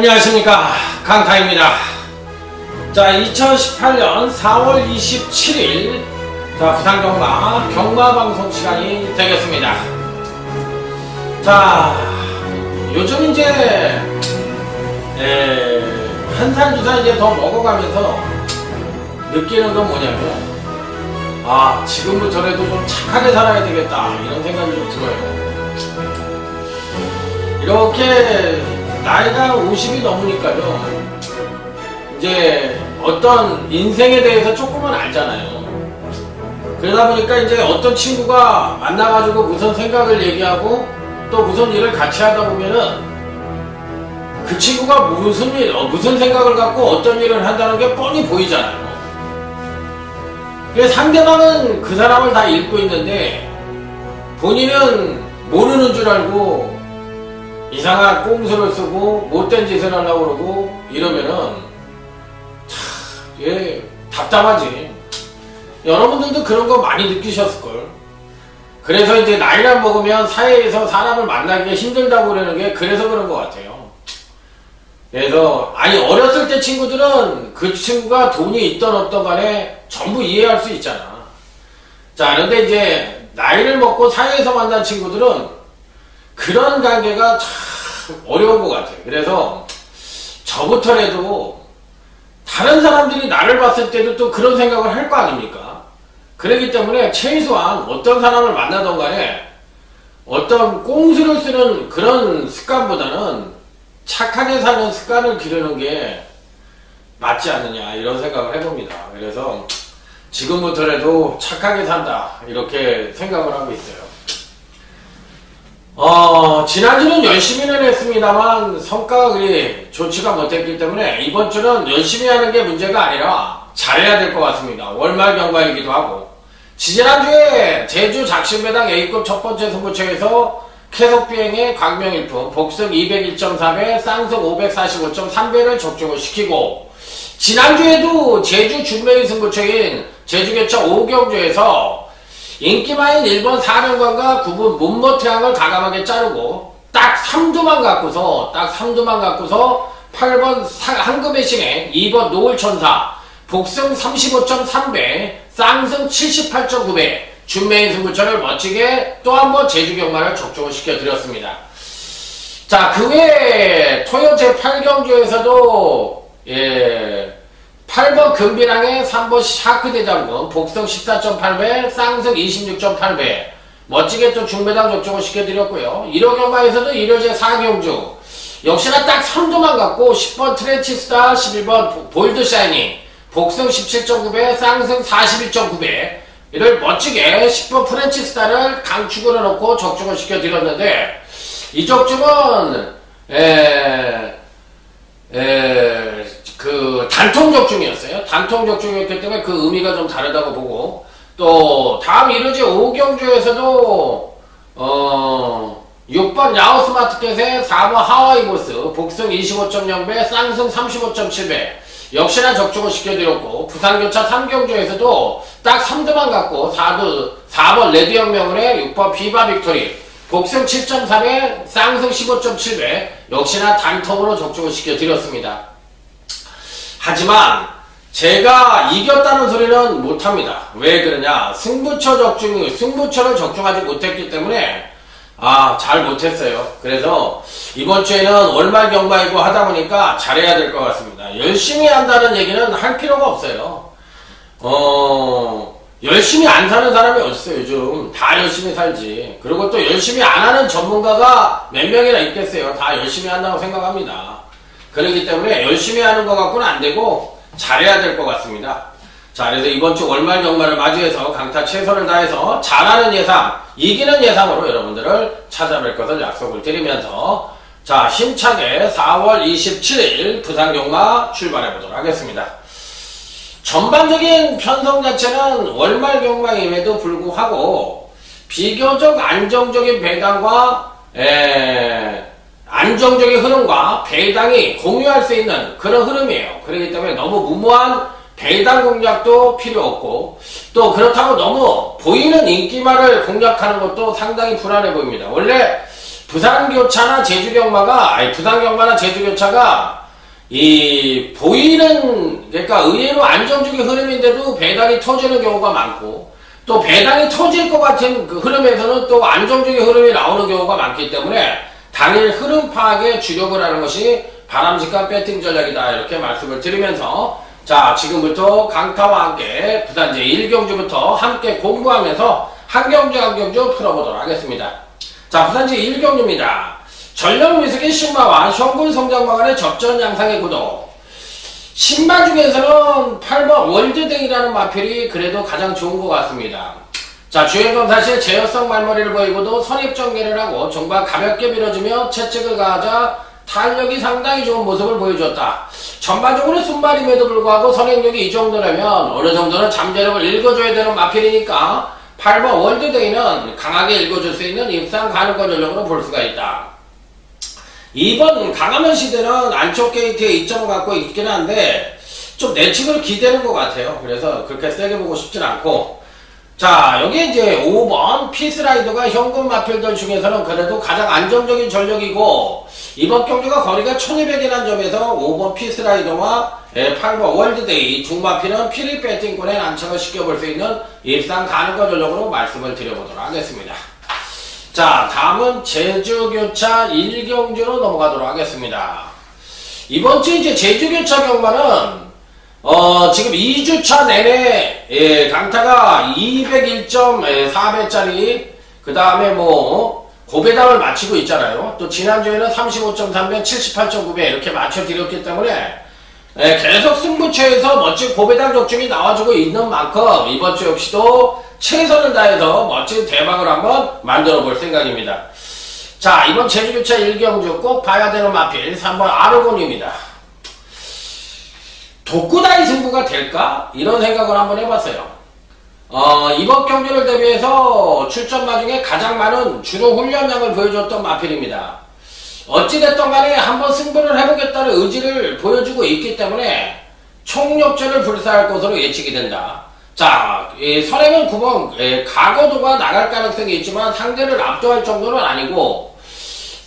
안녕하십니까, 강타입니다. 자, 2018년 4월 27일 부산경마 경마방송 시간이 되겠습니다. 자, 요즘 이제 한 살 두 살 이제 더 먹어가면서 느끼는 건 뭐냐면, 지금부터라도 좀 착하게 살아야 되겠다 이런 생각이 좀 들어요. 이렇게 나이가 50이 넘으니까요, 이제 어떤 인생에 대해서 조금은 알잖아요. 그러다 보니까 이제 어떤 친구가 만나가지고 무슨 생각을 얘기하고 또 무슨 일을 같이 하다 보면은 그 친구가 무슨 생각을 갖고 어떤 일을 한다는 게 뻔히 보이잖아요. 그래서 상대방은 그 사람을 다 읽고 있는데 본인은 모르는 줄 알고 이상한 꼼수를 쓰고 못된 짓을 하려고 그러고 이러면은 참 답답하지. 여러분들도 그런 거 많이 느끼셨을걸. 그래서 이제 나이를 먹으면 사회에서 사람을 만나기가 힘들다고 그러는 게 그래서 그런 것 같아요. 그래서 어렸을 때 친구들은 그 친구가 돈이 있던 없던 간에 전부 이해할 수 있잖아. 자, 그런데 이제 나이를 먹고 사회에서 만난 친구들은 그런 관계가 참 어려운 것 같아요. 그래서 저부터라도 다른 사람들이 나를 봤을 때도 또 그런 생각을 할 거 아닙니까? 그렇기 때문에 최소한 어떤 사람을 만나던 간에 어떤 꼼수를 쓰는 그런 습관보다는 착하게 사는 습관을 기르는 게 맞지 않느냐 이런 생각을 해봅니다. 그래서 지금부터라도 착하게 산다 이렇게 생각을 하고 있어요. 지난주는 열심히는 했습니다만 성과가 그리 좋지가 못했기 때문에 이번 주는 열심히 하는 게 문제가 아니라 잘해야 될 것 같습니다. 월말 경과이기도 하고, 지난주에 제주 작심배당 A급 첫 번째 승부처에서 계속비행의 광명일품 복승 201.3배 쌍승 545.3배를 적중을 시키고, 지난주에도 제주 준매인 승부처인 제주개척 5경주에서 인기마인 1번 4년간과 9분 문모태양을 가감하게 자르고 딱 3두만 갖고서 8번 한금의 신에 2번 노을천사 복승 35.3배 쌍승 78.9배 준매인 승부처를 멋지게 또 한 번 제주경마를 적중을 시켜드렸습니다. 자, 그 외에 토요 제8경주에서도 8번 금비랑의 3번 샤크대장군 복승 14.8배 쌍승 26.8배 멋지게 또 중배당 적중을 시켜드렸고요. 1호 경마에서도 1호 제4경주 역시나 딱 3두만 갖고 10번 트렌치스타 11번 볼드샤이닝 복승 17.9배 쌍승 41.9배 이를 멋지게 10번 프렌치스타를 강축으로 넣고 적중을 시켜드렸는데, 이 적중은 그 단통 적중이었어요. 단통 적중이었기 때문에 그 의미가 좀 다르다고 보고, 또 다음 1호지 5경주에서도 6번 야오스마트켓의 4번 하와이보스 복승 25.0배 쌍승 35.7배 역시나 적중을 시켜드렸고, 부산교차 3경주에서도 딱 3두만 갖고 4번 레드혁명을의 6번 비바 빅토리 복승 7.3배 쌍승 15.7배 역시나 단통으로 적중을 시켜드렸습니다. 하지만 제가 이겼다는 소리는 못합니다. 왜 그러냐? 승부처를 적중하지 못했기 때문에 잘 못했어요. 그래서 이번 주에는 월말 경마이고 하다 보니까 잘해야 될 것 같습니다. 열심히 한다는 얘기는 할 필요가 없어요. 열심히 안 사는 사람이 어딨어요. 요즘 다 열심히 살지. 그리고 또 열심히 안 하는 전문가가 몇 명이나 있겠어요. 다 열심히 한다고 생각합니다. 그렇기 때문에 열심히 하는 것 갖고는 안 되고 잘해야 될 것 같습니다. 자, 그래서 이번 주 월말 경마를 맞이해서 강타 최선을 다해서 잘하는 예상, 이기는 예상으로 여러분들을 찾아뵐 것을 약속을 드리면서, 자, 힘차게 4월 27일 부산 경마 출발해 보도록 하겠습니다. 전반적인 편성 자체는 월말 경마임에도 불구하고 비교적 안정적인 배당과 안정적인 흐름과 배당이 공유할 수 있는 그런 흐름이에요. 그렇기 때문에 너무 무모한 배당 공략도 필요 없고, 또 그렇다고 너무 보이는 인기만을 공략하는 것도 상당히 불안해 보입니다. 원래 부산경마나 제주교차가 이 보이는, 그러니까 의외로 안정적인 흐름인데도 배당이 터지는 경우가 많고, 또 배당이 터질 것 같은 그 흐름에서는 또 안정적인 흐름이 나오는 경우가 많기 때문에 당일 흐름 파악에 주력을 하는 것이 바람직한 배팅 전략이다, 이렇게 말씀을 드리면서, 자, 지금부터 강타와 함께 부산 제1경주부터 함께 공부하면서 한 경주 풀어보도록 하겠습니다. 자, 부산 제1경주입니다. 전력 미숙의 신마와 현군 성장마간의 접전 양상의 구도. 신마 중에서는 8번 월드댕이라는 마필이 그래도 가장 좋은 것 같습니다. 자, 주행검 사실 제어성 말머리를 보이고도 선입전개를 하고 종반 가볍게 밀어주며 채찍을 가하자 탄력이 상당히 좋은 모습을 보여줬다. 전반적으로 순발임에도 불구하고 선행력이 이 정도라면 어느 정도는 잠재력을 읽어줘야 되는 마필이니까 8번 월드데이는 강하게 읽어줄 수 있는 입상 가능권 전력으로 볼 수가 있다. 2번 강화면 시대는 안쪽 게이트에 이점을 갖고 있긴 한데 좀 내측으로 기대는 것 같아요. 그래서 그렇게 세게 보고 싶진 않고, 자, 여기 이제 5번 피스라이더가 현금 마필들 중에서는 그래도 가장 안정적인 전력이고, 이번 경주가 거리가 1200이라는 점에서 5번 피스라이더와 8번 월드데이 중마필은 피리 배팅권에 난처를 시켜볼 수 있는 입상 가능한 전력으로 말씀을 드려보도록 하겠습니다. 자, 다음은 제주교차 1경주로 넘어가도록 하겠습니다. 이번 주 이제 제주교차 경마는 지금 2주차 내내 강타가 201.4배짜리 그 다음에 뭐 고배당을 마치고 있잖아요. 또 지난주에는 35.3배, 78.9배 이렇게 맞춰드렸기 때문에 계속 승부처에서 멋진 고배당 적중이 나와주고 있는 만큼 이번 주 역시도 최선을 다해서 멋진 대박을 한번 만들어 볼 생각입니다. 자, 이번 제주교차 1경주 꼭 봐야 되는 마필 3번 아르곤입니다. 독구다이 승부가 될까? 이런 생각을 한번 해봤어요. 이번 경주를 대비해서 출전마 중에 가장 많은 주로 훈련량을 보여줬던 마필입니다. 어찌됐든 간에 한번 승부를 해보겠다는 의지를 보여주고 있기 때문에 총력전을 불사할 것으로 예측이 된다. 자, 선행은 9번 가거도가 나갈 가능성이 있지만 상대를 압도할 정도는 아니고,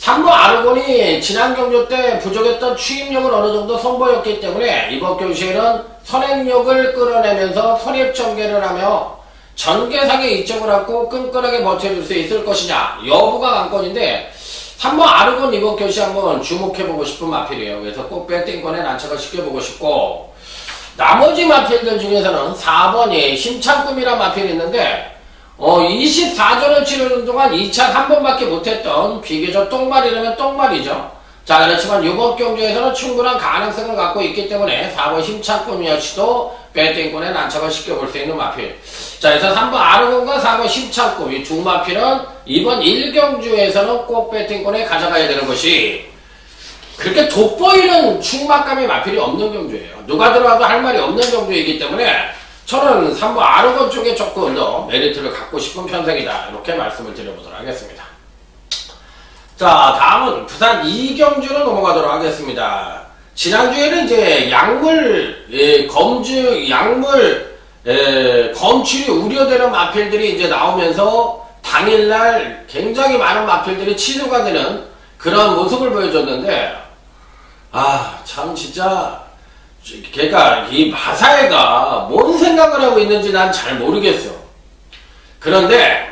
3번 아르곤이 지난 경주 때 부족했던 추임력을 어느 정도 선보였기 때문에 이번 경주에는 선행력을 끌어내면서 선입전개를 하며 전개상의 이점을 갖고 끈끈하게 버텨줄 수 있을 것이냐 여부가 관건인데, 3번 아르곤 이번 경주 한번 주목해보고 싶은 마필이에요. 그래서 꼭 배팅권에 난처를 시켜보고 싶고, 나머지 마필들 중에서는 4번이 힘찬꿈이란 마필이 있는데 24전을 치르는 동안 2착 한 번밖에 못했던 비교적 똥말이라면 똥말이죠. 자, 그렇지만 이번 경주에서는 충분한 가능성을 갖고 있기 때문에 4번 힘찬꿈 역시도 배팅권에 난처를 시켜볼 수 있는 마필. 자, 그래서 3번 아르곤과 4번 힘찬꿈 이 두 마필은 이번 1경주에서는 꼭 배팅권에 가져가야 되는 것이, 그렇게 돋보이는 충막감의 마필이 없는 경주예요. 누가 들어와도 할 말이 없는 경주이기 때문에 저는 3번 아르곤 쪽에 조금 더 메리트를 갖고 싶은 편성이다, 이렇게 말씀을 드려보도록 하겠습니다. 자, 다음은 부산 2경주로 넘어가도록 하겠습니다. 지난주에는 이제 검출이 우려되는 마필들이 이제 나오면서 당일날 굉장히 많은 마필들이 치료가 되는 그런 모습을 보여줬는데, 참 진짜 그러니까 이 마사회가 뭔 생각을 하고 있는지 난 잘 모르겠어. 그런데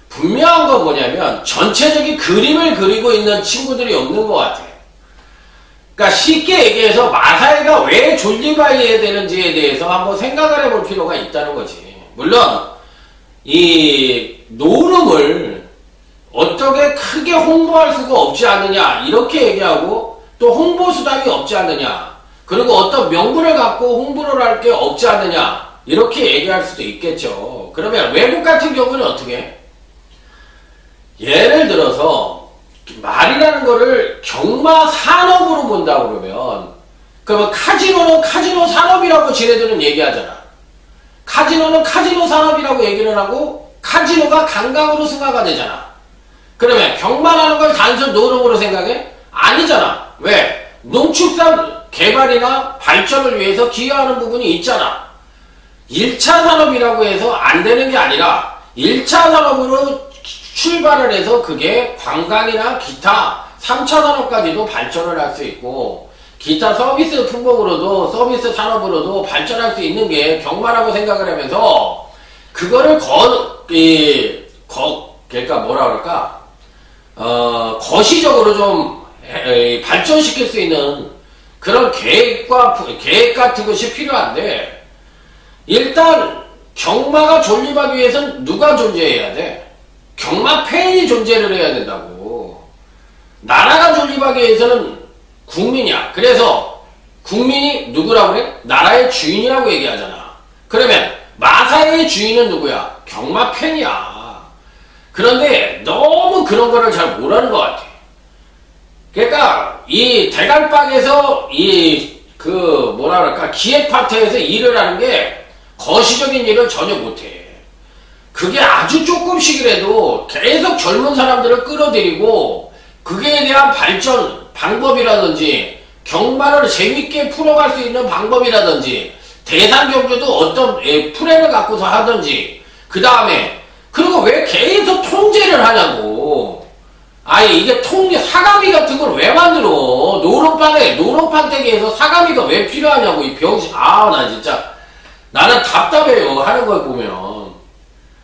분명한 건 뭐냐면 전체적인 그림을 그리고 있는 친구들이 없는 것 같아. 그러니까 쉽게 얘기해서 마사회가 왜 존리바이해야 되는지에 대해서 한번 생각을 해볼 필요가 있다는 거지. 물론 이 노름을 어떻게 크게 홍보할 수가 없지 않느냐 이렇게 얘기하고, 또 홍보 수단이 없지 않느냐, 그리고 어떤 명분을 갖고 홍보를 할 게 없지 않느냐 이렇게 얘기할 수도 있겠죠. 그러면 외국 같은 경우는 어떻게 해? 예를 들어서 말이라는 거를 경마 산업으로 본다 그러면, 그러면 카지노는 카지노 산업이라고 지네들은 얘기하잖아. 카지노는 카지노 산업이라고 얘기를 하고 카지노가 강강으로 승화가 되잖아. 그러면 경마라는 걸 단순 노름으로 생각해? 아니잖아. 왜? 농축산 개발이나 발전을 위해서 기여하는 부분이 있잖아. 1차 산업이라고 해서 안 되는 게 아니라 1차 산업으로 출발을 해서 그게 관광이나 기타 3차 산업까지도 발전을 할 수 있고 기타 서비스 품목으로도 서비스 산업으로도 발전할 수 있는 게 경마라고 생각을 하면서 그거를 그러니까 뭐라 그럴까 거시적으로 좀 발전시킬 수 있는 그런 계획 같은 것이 필요한데 일단 경마가 존립하기 위해서는 누가 존재해야 돼? 경마 팬이 존재를 해야 된다고. 나라가 존립하기 위해서는 국민이야. 그래서 국민이 누구라고 그래? 나라의 주인이라고 얘기하잖아. 그러면 마사의 주인은 누구야? 경마 팬이야. 그런데 너무 그런 거를 잘 모르는 것 같아. 그러니까 이 대갈박에서 뭐라 그럴까 기획 파트에서 일을 하는 게 거시적인 일을 전혀 못해. 그게 아주 조금씩이라도 계속 젊은 사람들을 끌어들이고 그에 대한 발전 방법이라든지 경마를 재밌게 풀어갈 수 있는 방법이라든지 대상 경주도 어떤 플랜을 갖고서 하든지 그 다음에 그리고 왜 계속 통제를 하냐고. 아니 이게 사가미 같은 걸 왜 만들어. 노름판대기에서 사가미가 왜 필요하냐고 이 병신. 나 진짜 나는 답답해요 하는 걸 보면.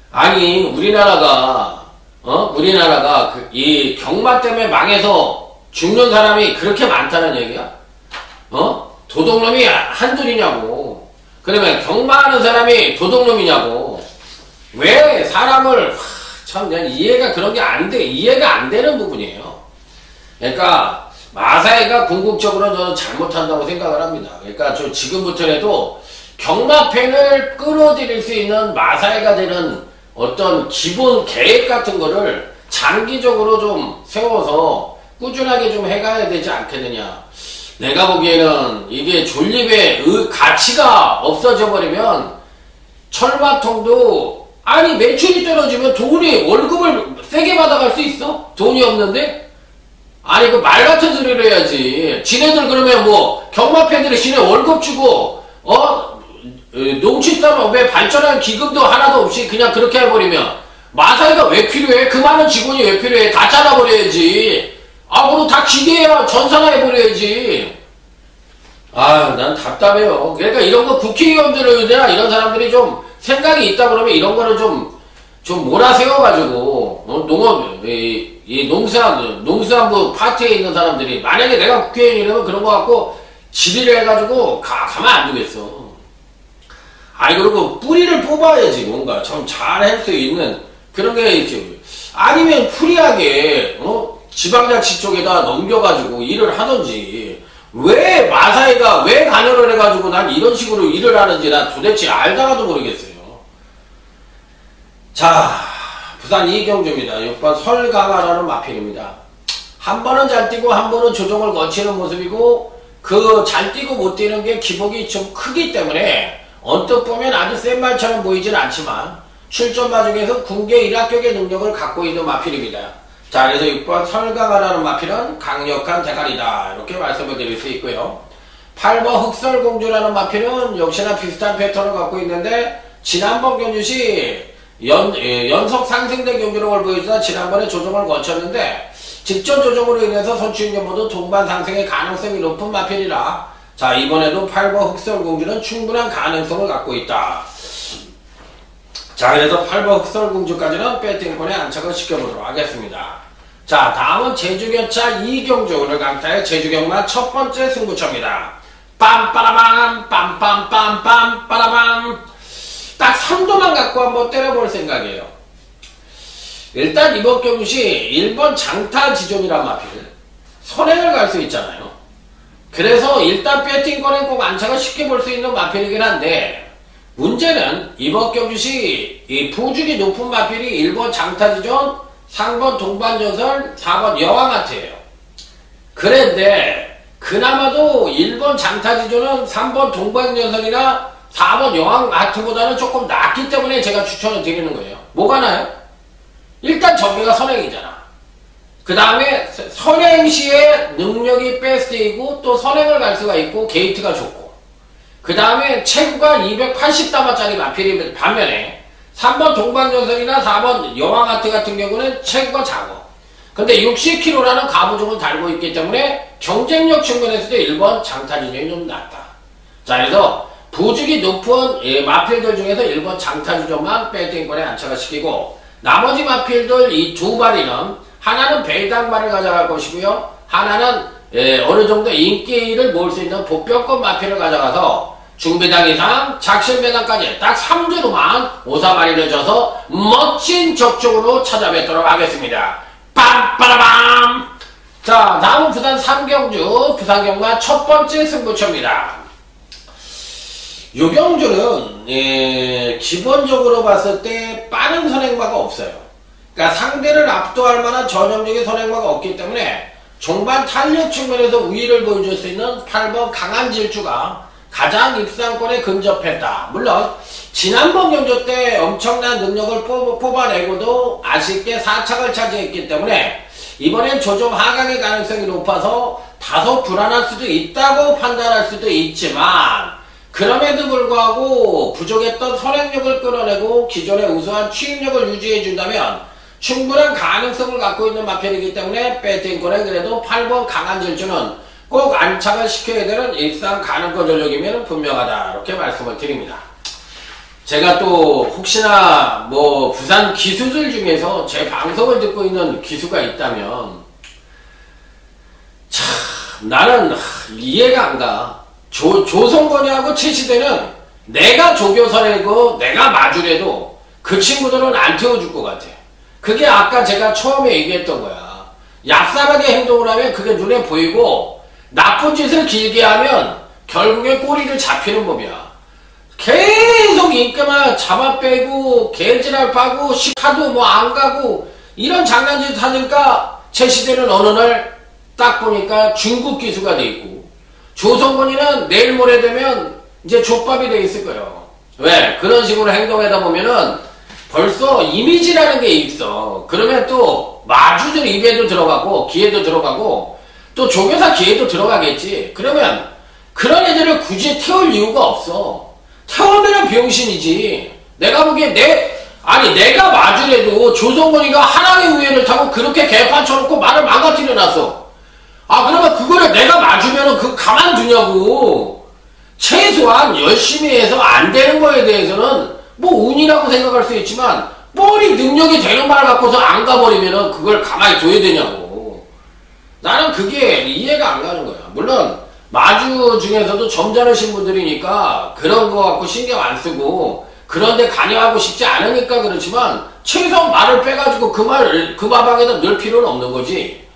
아니 우리나라가 이 경마 때문에 망해서 죽는 사람이 그렇게 많다는 얘기야? 도둑놈이 한둘이냐고. 그러면 경마하는 사람이 도둑놈이냐고. 왜 사람을 참 그냥 이해가 그런 게 이해가 안 되는 부분이에요. 그러니까 마사회가 궁극적으로 저는 잘못한다고 생각을 합니다. 그러니까 저 지금부터라도 경마팬을 끌어들일 수 있는 마사회가 되는 어떤 기본 계획 같은 거를 장기적으로 좀 세워서 꾸준하게 좀 해가야 되지 않겠느냐. 내가 보기에는 이게 존립의 가치가 없어져 버리면 철마통도 아니 매출이 떨어지면 월급을 세게 받아갈 수 있어? 돈이 없는데? 아니 그 말 같은 소리를 해야지. 지네들 그러면 뭐 경마팬들이 지네 월급 주고 농축산업에 발전한 기금도 하나도 없이 그냥 그렇게 해버리면 마사회가 왜 필요해? 그 많은 직원이 왜 필요해? 다 잘라버려야지. 그럼 다 기계야 전산화해버려야지. 난 답답해요. 그러니까 이런 거 국회의원들이나 이런 사람들이 좀 생각이 있다 그러면 이런 거를 좀 몰아세워가지고 농수산부 파트에 있는 사람들이 만약에 내가 국회의원이라면 그런 거 갖고 질의를 해가지고 가만 안 두겠어. 그리고 뿌리를 뽑아야지. 뭔가 좀 잘 할 수 있는 그런 게 있지. 아니면 프리하게 지방자치 쪽에다 넘겨가지고 일을 하든지. 왜 마사회가 왜 관여를 해가지고 난 이런 식으로 일을 하는지 난 도대체 알다가도 모르겠어요. 자, 부산 이경주입니다. 6번 설강화라는 마필입니다. 한 번은 잘 뛰고 한 번은 조정을 거치는 모습이고 그 잘 뛰고 못 뛰는 게 기복이 좀 크기 때문에 언뜻 보면 아주 센 말처럼 보이진 않지만 출전 마중에서 군계 1합격의 능력을 갖고 있는 마필입니다. 자, 그래서 6번 설강화라는 마필은 강력한 대가리다 이렇게 말씀을 드릴 수 있고요. 8번 흑설공주라는 마필은 역시나 비슷한 패턴을 갖고 있는데 지난번 경주시 연속 상승된 경기력을 보여주다 지난번에 조정을 거쳤는데 직전 조정으로 인해서 선출인견보다 동반 상승의 가능성이 높은 마필이라 자 이번에도 8번 흑설공주는 충분한 가능성을 갖고 있다. 자 그래서 8번 흑설공주까지는 배팅권에 안착을 시켜보도록 하겠습니다. 자 다음은 제주경차 이경주 오늘 강타의 제주경마 첫 번째 승부처입니다. 빰빠라밤 빰빰빰빰 빠라밤 딱 3도만 갖고 한번 때려볼 생각이에요. 일단 이번 경시 1번 장타지존이란 마필 선행을 갈 수 있잖아요. 그래서 일단 배팅권에 꼭 안착을 시켜볼 수 있는 마필이긴 한데 문제는 이번 경주시 이 포죽이 높은 마필이 1번 장타지존, 3번 동반전설, 4번 여왕하트예요. 그런데 그나마도 1번 장타지존은 3번 동반전설이나 4번 여왕하트보다는 조금 낫기 때문에 제가 추천을 드리는 거예요. 뭐가 나요? 일단 전개가 선행이잖아. 그 다음에 선행시에 능력이 베스트이고 또 선행을 갈 수가 있고 게이트가 좋고 그 다음에 체구가 280담화짜리 마필이 반면에 3번 동방여성이나 4번 여왕하트 같은 경우는 체구가 작아. 근데 60kg라는 가부종을 달고 있기 때문에 경쟁력 측면에서도 1번 장타진영이 좀 낫다. 자, 그래서 부직이 높은 마필들 중에서 1번 장타진영만 배팅권에 안착을 시키고, 나머지 마필들 이 두 마리는 하나는 배당마를 가져갈 것이고요, 하나는 어느 정도 인기를 모을 수 있는 복병권 마필을 가져가서 중배당 이상, 작심배당까지 딱 3주로만 오사마리를 져서 멋진 적중으로 찾아뵙도록 하겠습니다. 빰빠라밤! 자, 다음은 부산 삼경주, 부산 경마 첫 번째 승부처입니다. 요 경주는 기본적으로 봤을 때 빠른 선행마가 없어요. 그러니까 상대를 압도할 만한 전형적인 선행마가 없기 때문에 종반 탄력 측면에서 우위를 보여줄 수 있는 8번 강한 질주가 가장 입상권에 근접했다. 물론 지난번 경주 때 엄청난 능력을 뽑아내고도 아쉽게 4착을 차지했기 때문에 이번엔 조정 하강의 가능성이 높아서 다소 불안할 수도 있다고 판단할 수도 있지만, 그럼에도 불구하고 부족했던 선행력을 끌어내고 기존의 우수한 취임력을 유지해준다면 충분한 가능성을 갖고 있는 마편이기 때문에 배팅권에 그래도 8번 강한 질주는 꼭 안착을 시켜야 되는 입상 가능권 전력이면 분명하다, 이렇게 말씀을 드립니다. 제가 또 혹시나 뭐 부산 기수들 중에서 제 방송을 듣고 있는 기수가 있다면 참 나는 이해가 안 가. 조성건이하고 최시대는 내가 조교사라고 내가 마주래도 그 친구들은 안 태워줄 것 같아. 그게 아까 제가 처음에 얘기했던 거야. 얍삽하게 행동을 하면 그게 눈에 보이고 나쁜 짓을 길게 하면 결국에 꼬리를 잡히는 법이야. 계속 인기만 잡아 빼고 개지랄 파고 시카도 뭐 안 가고 이런 장난짓 하니까 최시대는 어느 날 딱 보니까 중국 기수가 돼 있고, 조성건이는 내일 모레 되면 이제 족밥이 돼 있을 거예요. 왜? 그런 식으로 행동하다 보면은 벌써 이미지라는 게 있어. 그러면 또 마주들 입에도 들어가고 귀에도 들어가고 또 조교사 귀에도 들어가겠지. 그러면 그런 애들을 굳이 태울 이유가 없어. 태우면은 병신이지. 내가 보기엔 내가 마주래도 조성건이가 하나의 우회를 타고 그렇게 개판 쳐놓고 말을 망가뜨려 놨어. 그러면 그거를 내가 맞으면은 그거 가만두냐고. 최소한 열심히 해서 안 되는 거에 대해서는 뭐 운이라고 생각할 수 있지만 뻔히 능력이 되는 말 갖고서 안 가버리면은 그걸 가만히 둬야 되냐고. 나는 그게 이해가 안 가는 거야. 물론 마주 중에서도 점잖으신 분들이니까 그런 거 갖고 신경 안 쓰고 그런데 관여하고 싶지 않으니까 그렇지만 최소한 말을 빼가지고 그 마방에다 넣을 필요는 없는 거지.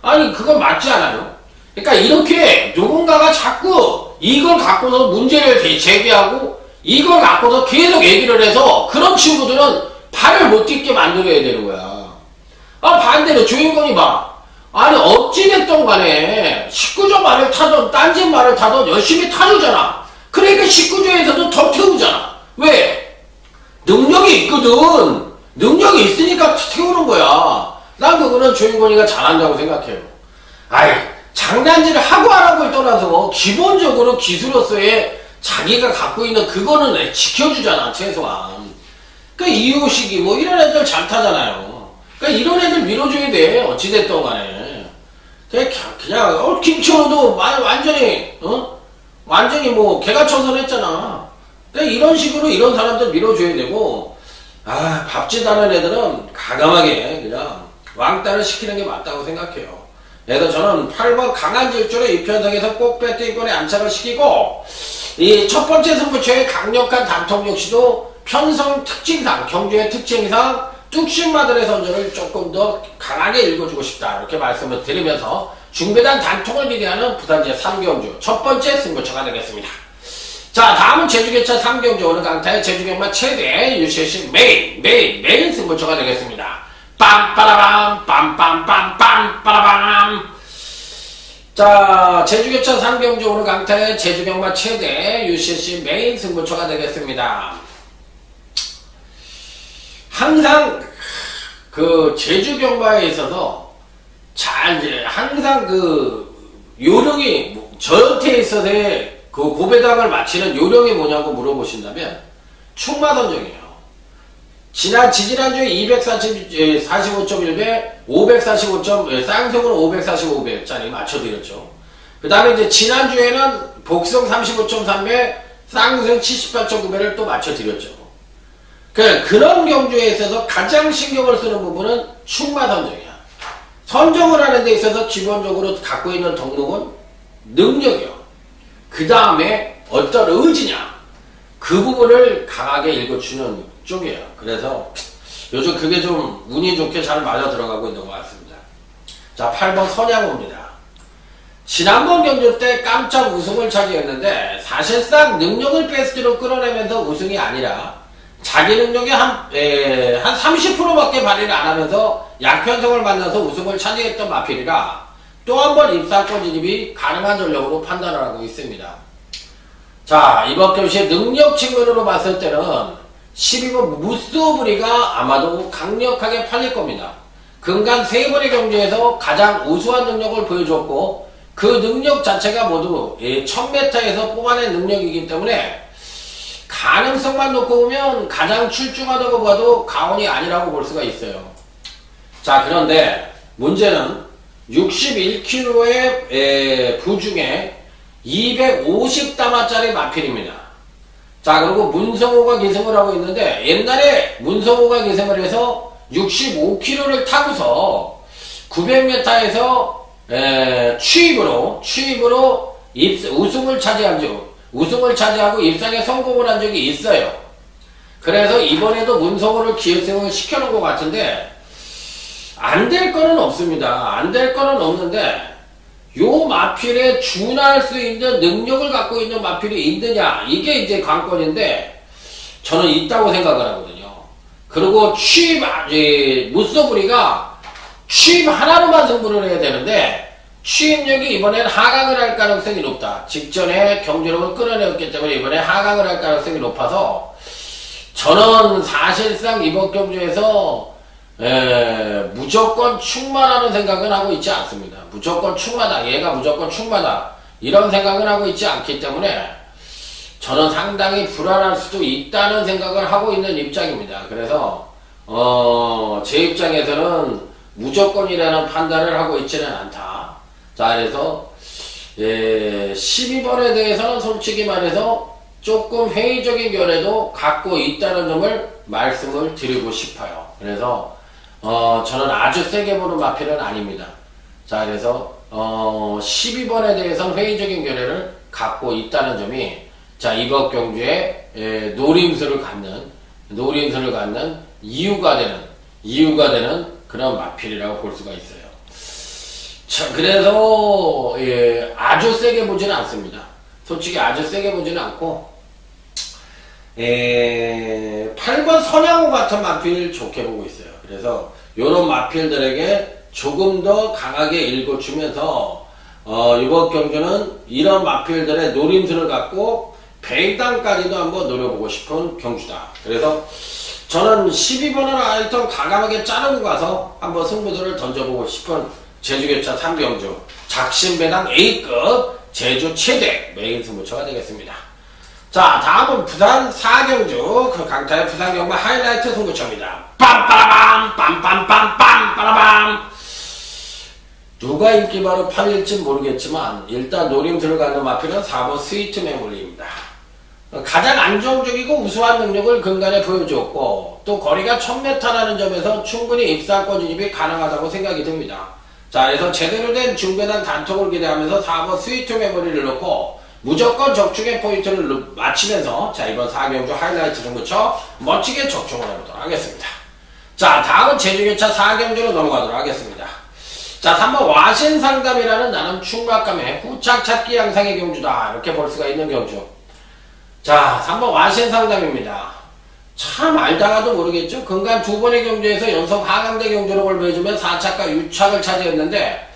아니 그건 맞지 않아요? 그러니까 이렇게 누군가가 자꾸 이걸 갖고서 문제를 제기하고 이걸 갖고서 계속 얘기를 해서 그런 친구들은 발을 못 딛게 만들어야 되는 거야. 반대로 주인공이 봐. 아니 어찌됐든 간에 19조 말을 타던 딴짓 말을 타던 열심히 타주잖아. 그러니까 19조에서도 더 태우잖아. 왜? 능력이 있거든. 능력이 있으니까 태우는 거야. 난 그거는 주인공이가 잘한다고 생각해요. 장난질을 하고 안 하고를 떠나서 기본적으로 기수로서의 자기가 갖고 있는 그거는 지켜주잖아, 최소한. 이유식이 뭐 이런 애들 잘 타잖아요. 이런 애들 밀어줘야 돼, 어찌됐든 간에. 그냥 김치호도 완전히 뭐 개가천선했잖아. 이런 식으로 이런 사람들 밀어줘야 되고, 밥짓 하는 애들은 가감하게 그냥 왕따를 시키는 게 맞다고 생각해요. 그래서 저는 8번 강한 질주를 이 편성에서 꼭 배팅권에 안착을 시키고, 이 첫 번째 승부처의 강력한 단통 역시도 편성 특징상, 경주의 특징상 뚝심마들의 선전을 조금 더 강하게 읽어주고 싶다, 이렇게 말씀을 드리면서 중배단 단통을 기대하는 부산제 3경주 첫 번째 승부처가 되겠습니다. 자, 다음은 제주개차 3경주 오늘 강타의 제주경마 최대 UCC 메인 승부처가 되겠습니다. 빰빠라밤 빰빰빰빰 빠라밤. 자, 제주개차 3경주 오늘 강타의 제주경마 최대 UCC 메인 승부처가 되겠습니다. 항상 그 제주경마에 있어서 항상 요령이 저한테 있어서의 그 고배당을 마치는 요령이 뭐냐고 물어보신다면 충마선정이에요. 지지난주에 245.1배, 545점, 쌍성으로 545배짜리 맞춰드렸죠. 그 다음에 이제 지난주에는 복성 35.3배, 쌍성 78.9배를 또 맞춰드렸죠. 그런 경주에 있어서 가장 신경을 쓰는 부분은 충마 선정이야. 선정을 하는 데 있어서 기본적으로 갖고 있는 덕목은 능력이요. 그 다음에 어떤 의지냐. 그 부분을 강하게 읽어주는 쪽이에요. 그래서 요즘 그게 좀 운이 좋게 잘 맞아 들어가고 있는 것 같습니다. 자, 8번 선양호입니다. 지난번 경주 때 깜짝 우승을 차지했는데 사실상 능력을 베스트로 끌어내면서 우승이 아니라 자기 능력의 한 30%밖에 발휘를 안 하면서 약편성을 만나서 우승을 차지했던 마필이라 또 한 번 입상권 진입이 가능한 전력으로 판단을 하고 있습니다. 자, 이번 경시의 능력 측면으로 봤을 때는 12번 무쏘브리가 아마도 강력하게 팔릴 겁니다. 근간 3번의 경주에서 가장 우수한 능력을 보여줬고 그 능력 자체가 모두 1000m에서 뽑아낸 능력이기 때문에 가능성만 놓고 보면 가장 출중하다고 봐도 과언이 아니라고 볼 수가 있어요. 자, 그런데 문제는 61kg의 부중에 250다마짜리 마필입니다. 자, 그리고 문성호가 기승을 하고 있는데 옛날에 문성호가 기승을 해서 65kg를 타고서 900m에서 취입으로 우승을 차지하고 입상에 성공을 한 적이 있어요. 그래서 이번에도 문성호를 기승을 시켜놓은 것 같은데 안 될 거는 없습니다. 안 될 거는 없는데 요 마필에 준할 수 있는 능력을 갖고 있는 마필이 있느냐, 이게 이제 관건인데 저는 있다고 생각을 하거든요. 그리고 무쏘브리가 취입 하나로만 승부를 해야 되는데 취입력이 이번엔 하강을 할 가능성이 높다. 직전에 경주력을 끌어내었기 때문에 이번에 하강을 할 가능성이 높아서 저는 사실상 이번 경주에서 무조건 충마라는 생각은 하고 있지 않습니다. 무조건 충마다. 얘가 무조건 충마다. 이런 생각을 하고 있지 않기 때문에 저는 상당히 불안할 수도 있다는 생각을 하고 있는 입장입니다. 그래서 제 입장에서는 무조건이라는 판단을 하고 있지는 않다. 자, 그래서 12번에 대해서는 솔직히 말해서 조금 회의적인 견해도 갖고 있다는 점을 말씀을 드리고 싶어요. 그래서 저는 아주 세게 보는 마필은 아닙니다. 자, 그래서 12번에 대해서는 회의적인 견해를 갖고 있다는 점이 자, 이번 경주에 노림수를 갖는 이유가 되는 그런 마필이라고 볼 수가 있어요. 자, 그래서 아주 세게 보지는 않습니다. 솔직히 아주 세게 보지는 않고 8번 선양호 같은 마필 좋게 보고 있어요. 그래서 요런 마필들에게 조금 더 강하게 읽어주면서 이번 경주는 이런 마필들의 노림수를 갖고 배당까지도 한번 노려보고 싶은 경주다. 그래서 저는 12번을 하여튼 과감하게 자르고 가서 한번 승부수를 던져보고 싶은 제주교차 3경주 작심배당 A급 제주 최대 메인 승부처가 되겠습니다. 자, 다음은 부산 4경주 강타의 부산 경마 하이라이트 승부처입니다. 빰빠라밤 빰빰빰빰 빠라밤. 누가 인기바로 팔릴지 모르겠지만 일단 노림수를 갖는 마필은 4번 스위트 메모리입니다. 가장 안정적이고 우수한 능력을 근간에 보여주었고 또 거리가 1000m라는 점에서 충분히 입상권 진입이 가능하다고 생각이 듭니다. 자, 그래서 제대로 된 중배당 단톡을 기대하면서 4번 스위트 메모리를 넣고 무조건 적중의 포인트를 맞추면서 자, 이번 4경주 하이라이트 승부처 멋지게 적중을 해보도록 하겠습니다. 자, 다음은 제주교차 4경주로 넘어가도록 하겠습니다. 자, 3번 와신상담이라는 나름 충막감의 후착찾기 양상의 경주다. 이렇게 볼 수가 있는 경주. 자, 3번 와신상담입니다. 참 알다가도 모르겠죠. 근간 2번의 경주에서 연속 하강대 경주력을 보여주면 4착과 6착을 차지했는데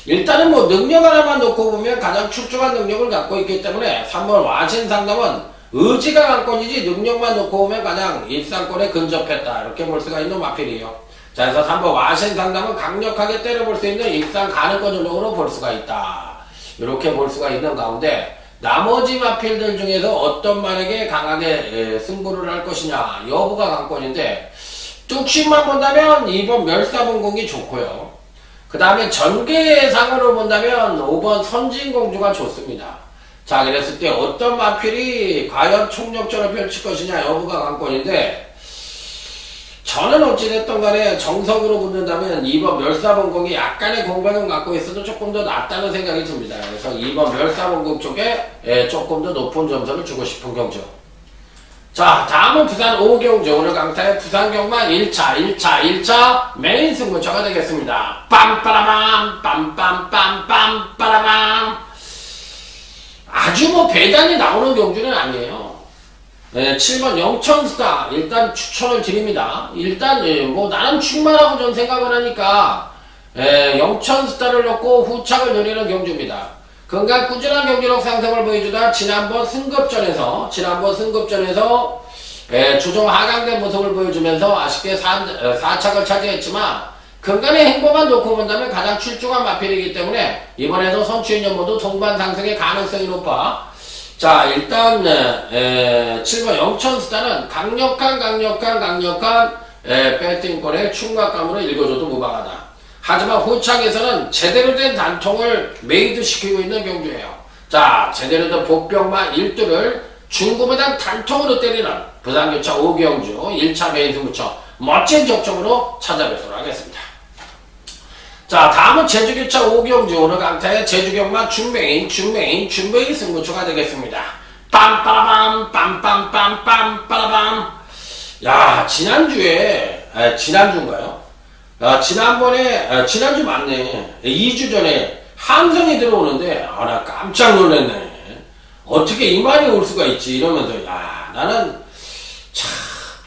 일단은 뭐 능력 하나만 놓고 보면 가장 출중한 능력을 갖고 있기 때문에 3번 와신상담은 의지가 관건이지 능력만 놓고 보면 가장 입상권에 근접했다. 이렇게 볼 수가 있는 마필이에요. 자, 그래서 3번 와신상담은 강력하게 때려볼 수 있는 입상 가능권 전력으로 볼 수가 있다. 이렇게 볼 수가 있는 가운데 나머지 마필들 중에서 어떤 마력에 강하게 승부를 할 것이냐 여부가 관건인데 뚝심만 본다면 2번 멸사분공이 좋고요. 그 다음에 전개상으로 본다면 5번 선진공주가 좋습니다. 자, 그랬을 때 어떤 마필이 과연 총력전을 펼칠 것이냐 여부가 관건인데 저는 어찌됐든 간에 정석으로 붙는다면 2번 멸사분공이 약간의 공백은 갖고 있어도 조금 더 낫다는 생각이 듭니다. 그래서 2번 멸사분공 쪽에 조금 더 높은 점수를 주고 싶은 경주. 자, 다음은 부산 5경주. 오늘 강타의 부산 경마 1차 메인 승부처가 되겠습니다. 빰빠라밤 빰빰빰빰 빠라밤. 아주 뭐 배단이 나오는 경주는 아니에요. 7번 영천스타 일단 추천을 드립니다. 일단 뭐 나는 충만하고 좀 생각을 하니까 영천스타를 넣고 후착을 노리는 경주입니다. 건강 꾸준한 경기력 상승을 보여주다 지난번 승급전에서 조정 하강된 모습을 보여주면서 아쉽게 4착을 차지했지만 건강의 행보만 놓고 본다면 가장 출중한 마필이기 때문에 이번에도 선취인 연모도 동반 상승의 가능성이 높아. 자, 일단 7번 영천스타는 강력한 배팅권의 충각감으로 읽어줘도 무방하다. 하지만 후창에서는 제대로 된 단통을 메이드시키고 있는 경주예요. 자, 제대로 된 복병마 1두를 중구배당 단통으로 때리는 부산교차 5경주 1차 메인 승부처 멋진 적점으로 찾아뵙도록 하겠습니다. 자, 다음은 제주교차 5경주. 오늘 강타의 제주경마 준메인 승부처가 되겠습니다. 빰빠라밤 빰빰빰빰 빠라밤. 야, 지난주인가요? 지난주 맞네. 2주 전에 함성이 들어오는데, 나 깜짝 놀랐네. 어떻게 이 말이 올 수가 있지? 이러면서, 나는,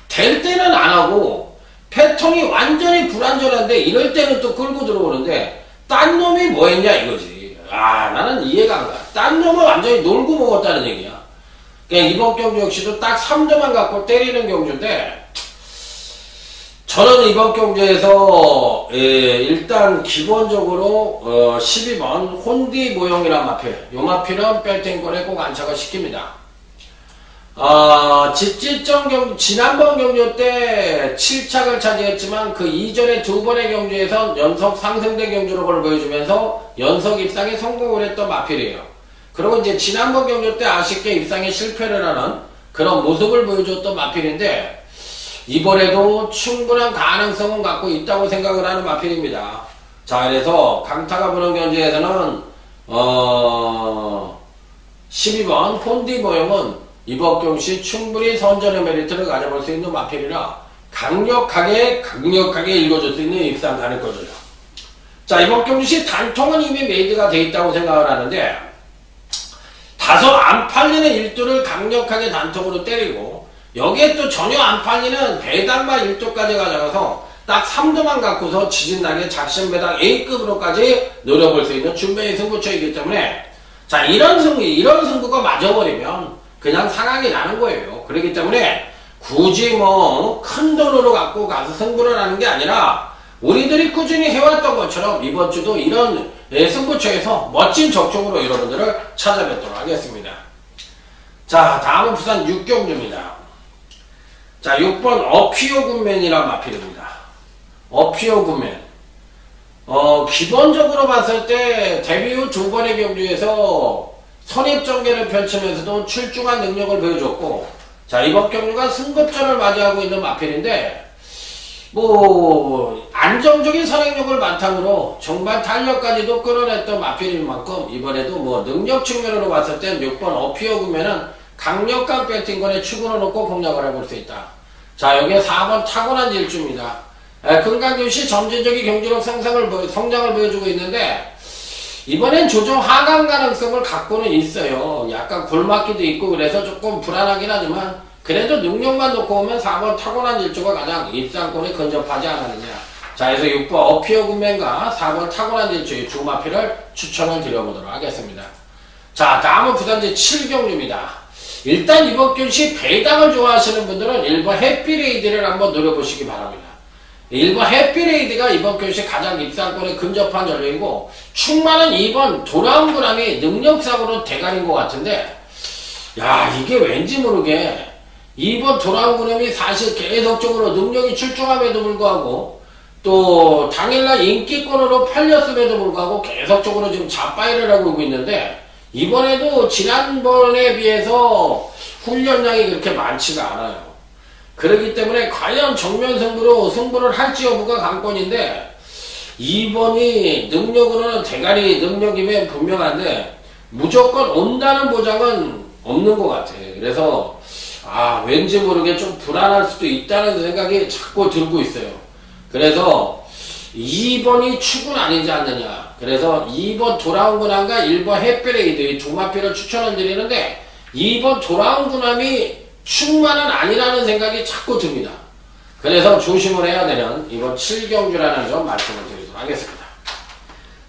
될 때는 안 하고, 패턴이 완전히 불안전한데, 이럴 때는 또 끌고 들어오는데, 딴 놈이 뭐 했냐 이거지. 나는 이해가 안 가. 딴 놈은 완전히 놀고 먹었다는 얘기야. 그러니까 이번 경주 역시도 딱 3점만 갖고 때리는 경주인데, 저는 이번 경주에서 일단 기본적으로 12번 혼디 모형이란 마필, 요 마필은 뺄탱권에 꼭 안착을 시킵니다. 집지점 경주, 지난번 경주 때 7착을 차지했지만 그 이전에 두 번의 경주에서 연속 상승된 경주력을 보여주면서 연속 입상에 성공을 했던 마필이에요. 그리고 이제 지난번 경주 때 아쉽게 입상에 실패를 하는 그런 모습을 보여줬던 마필인데 이번에도 충분한 가능성은 갖고 있다고 생각을 하는 마필입니다. 자, 그래서 강타가 보는 경주에서는 12번 혼디 모형은 이번 경시 충분히 선전의 메리트를 가져볼 수 있는 마필이라 강력하게 읽어줄 수 있는 입상 가능거든요. 자, 이번 경시 단통은 이미 메이드가 돼 있다고 생각을 하는데 다소 안 팔리는 일두를 강력하게 단통으로 때리고 여기에 또 전혀 안 팔리는 배당만 1도까지 가져가서 딱 3도만 갖고서 지진나게 작심배당 A급으로까지 노려볼 수 있는 준비의 승부처이기 때문에 자, 이런 승부가 맞아버리면 그냥 상황이 나는 거예요. 그렇기 때문에 굳이 뭐 큰 돈으로 갖고 가서 승부를 하는 게 아니라 우리들이 꾸준히 해왔던 것처럼 이번 주도 이런 승부처에서 멋진 적중으로 여러분들을 찾아뵙도록 하겠습니다. 자, 다음은 부산 6경주입니다. 자, 6번 어피오 굿맨이란 마필입니다. 어피오 굿맨. 기본적으로 봤을 때 데뷔 후 두 번의 경주에서 선입전개를 펼치면서도 출중한 능력을 보여줬고, 자, 이번 경주가 승급전을 맞이하고 있는 마필인데 뭐 안정적인 선행력을 바탕으로 정말 탄력까지도 끌어냈던 마필인 만큼 이번에도 뭐 능력 측면으로 봤을 때 6번 어피오 굿맨은 강력한 배팅권에 축으로 놓고 공략을 해볼 수 있다. 자, 여기에 4번 타고난 질주입니다. 금강교시 점진적인 경제력 성장을 보여주고 있는데 이번엔 조정 하강 가능성을 갖고는 있어요. 약간 골맞기도 있고 그래서 조금 불안하긴 하지만 그래도 능력만 놓고 오면 4번 타고난 질주가 가장 입상권에 근접하지 않았느냐. 자, 그래서 6번 어피어 굿맨과 4번 타고난 질주의 두 마필을 추천을 드려보도록 하겠습니다. 자, 다음은 부산제 7경주입니다. 일단 이번 경시 배당을 좋아하시는 분들은 1번 해피레이드를 한번 노려보시기 바랍니다. 1번 해피레이드가 이번 교시 가장 입상권에 근접한 전력이고 충만은 2번 돌아온 구남이 능력상으로 대가리인 것 같은데 야 이게 왠지 모르게 2번 돌아온 구남이 사실 계속적으로 능력이 출중함에도 불구하고 또 당일날 인기권으로 팔렸음에도 불구하고 계속적으로 지금 잡바이를 하고 있는데 이번에도 지난번에 비해서 훈련량이 그렇게 많지가 않아요. 그렇기 때문에 과연 정면 승부로 승부를 할지 여부가 관건인데 2번이 능력으로는 대가리 능력이면 분명한데 무조건 온다는 보장은 없는 것 같아. 그래서 왠지 모르게 좀 불안할 수도 있다는 생각이 자꾸 들고 있어요. 그래서 2번이 축은 아니지 않느냐. 그래서 2번 돌아온 군함과 1번 햇베레이드 이 두 마피를 추천을 드리는데 2번 돌아온 군함이 충만은 아니라는 생각이 자꾸 듭니다. 그래서 조심을 해야 되는 이번 7경주라는 점 말씀을 드리도록 하겠습니다.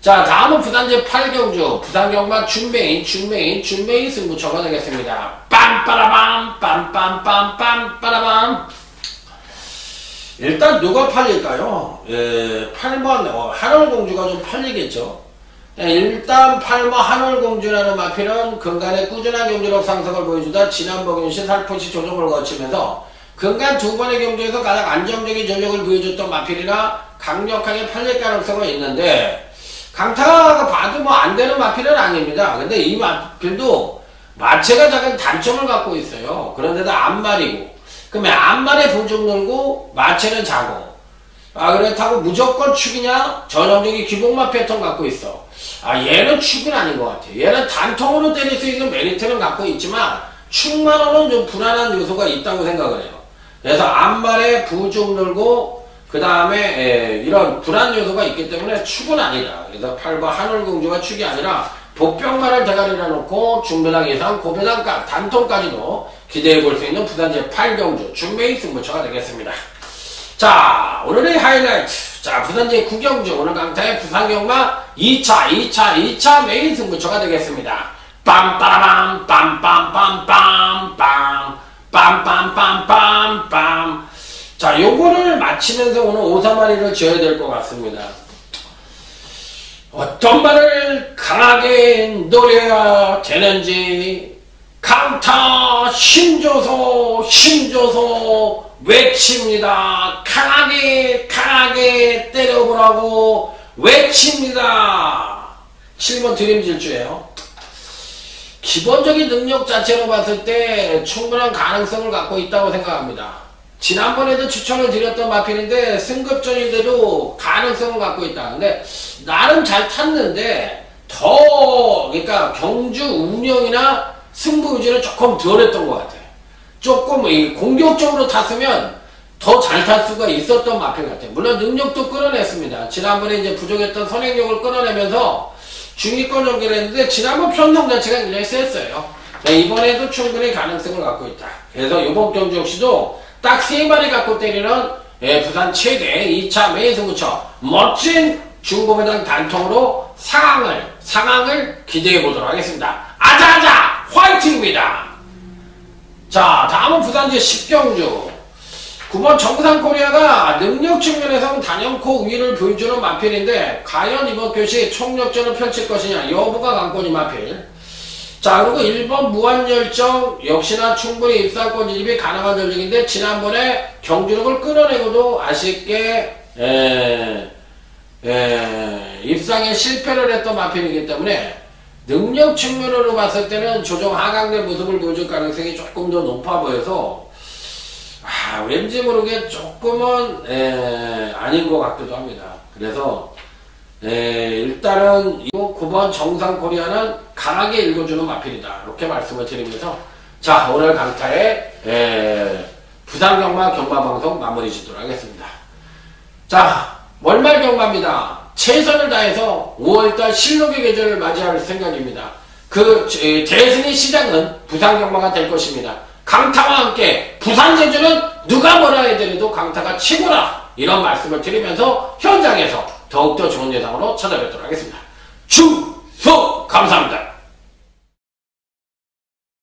자, 다음은 부산제 8경주 부산경마 준메인 승부처가 되겠습니다. 빰빠라밤 빰빰빰빰 빠라밤. 일단 누가 팔릴까요? 8번 한월공주가 좀 팔리겠죠. 일단 8번 한월공주라는 마필은 근간의 꾸준한 경제력 상승을 보여주다 지난 복용시 살포시 조정을 거치면서 근간 두 번의 경주에서 가장 안정적인 전력을 보여줬던 마필이나 강력하게 팔릴 가능성은 있는데 강타가 봐도 뭐 안되는 마필은 아닙니다. 근데 이 마필도 마체가 작은 단점을 갖고 있어요. 그런데다 앞말이고 그러면 앞말에 부족 늘고 마체는 작고 그렇다고 무조건 축이냐? 전형적인 기복마 패턴 갖고 있어. 얘는 축은 아닌 것 같아. 얘는 단통으로 때릴 수 있는 메리트는 갖고 있지만 축만으로는 좀 불안한 요소가 있다고 생각을 해요. 그래서 앞말에 부족 늘고 그 다음에 이런 불안 요소가 있기 때문에 축은 아니다. 그래서 8번 한월공주가 축이 아니라 복병마를 대가리라 놓고 중배당 예상 고배당 단통까지도 기대해 볼 수 있는 부산제 8경주 준메인 승부처가 되겠습니다. 자, 오늘의 하이라이트. 자, 부산제 9경주 오늘 강타의 부산경마 2차 메인 승부처가 되겠습니다. 빰빠라밤 빰빰빰빰빰 빰빰빰빰빰. 자, 요거를 마치면서 오늘 오사마리를 지어야 될 것 같습니다. 어떤 말을 강하게 노려야 되는지 강타 힘줘서 외칩니다. 강하게 때려보라고 외칩니다. 7번 드림질주예요. 기본적인 능력 자체로 봤을 때 충분한 가능성을 갖고 있다고 생각합니다. 지난번에도 추천을 드렸던 마필인데 승급전인데도 가능성을 갖고 있다. 근데 나름 잘 탔는데 그러니까 경주 운영이나 승부 유지는 조금 덜했던 것 같아요. 조금 공격적으로 탔으면 더 잘 탈 수가 있었던 마필 같아요. 물론 능력도 끌어냈습니다. 지난번에 이제 부족했던 선행력을 끌어내면서 중위권 연결을 했는데 지난번 편성 자체가 굉장히 셌어요. 이번에도 충분히 가능성을 갖고 있다. 그래서 이번 경주 역시도 딱 3마리 갖고 때리는 부산 최대 2차 메인 승부처 멋진 중고배당 단통으로 상황을 기대해 보도록 하겠습니다. 아자아자 화이팅입니다. 자, 다음은 부산제 10경주 9번 정상코리아가 능력 측면에서는 단연코 우위를 보여주는 마필인데 과연 이번 교시 총력전을 펼칠 것이냐 여부가 관건인 마필. 자, 그리고 1번 무한열정 역시나 충분히 입상권 진입이 가능한 전력인데 지난번에 경주력을 끌어내고도 아쉽게 입상에 실패를 했던 마필이기 때문에 능력 측면으로 봤을 때는 조정 하강된 모습을 보여줄 가능성이 조금 더 높아 보여서 왠지 모르게 조금은 아닌 것 같기도 합니다. 그래서 일단은 9번 정상코리아는 강하게 읽어주는 마필이다. 이렇게 말씀을 드리면서 자, 오늘 강타의 부산경마 경마방송 마무리 짓도록 하겠습니다. 자, 월말 경마입니다. 최선을 다해서 5월달 실록의 계절을 맞이할 생각입니다. 대승의 시작은 부산경마가 될 것입니다. 강타와 함께 부산 제주는 누가 뭐라 해더라도 강타가 최고다. 이런 말씀을 드리면서 현장에서 더욱더 좋은 예상으로 찾아뵙도록 하겠습니다. 충성 감사합니다.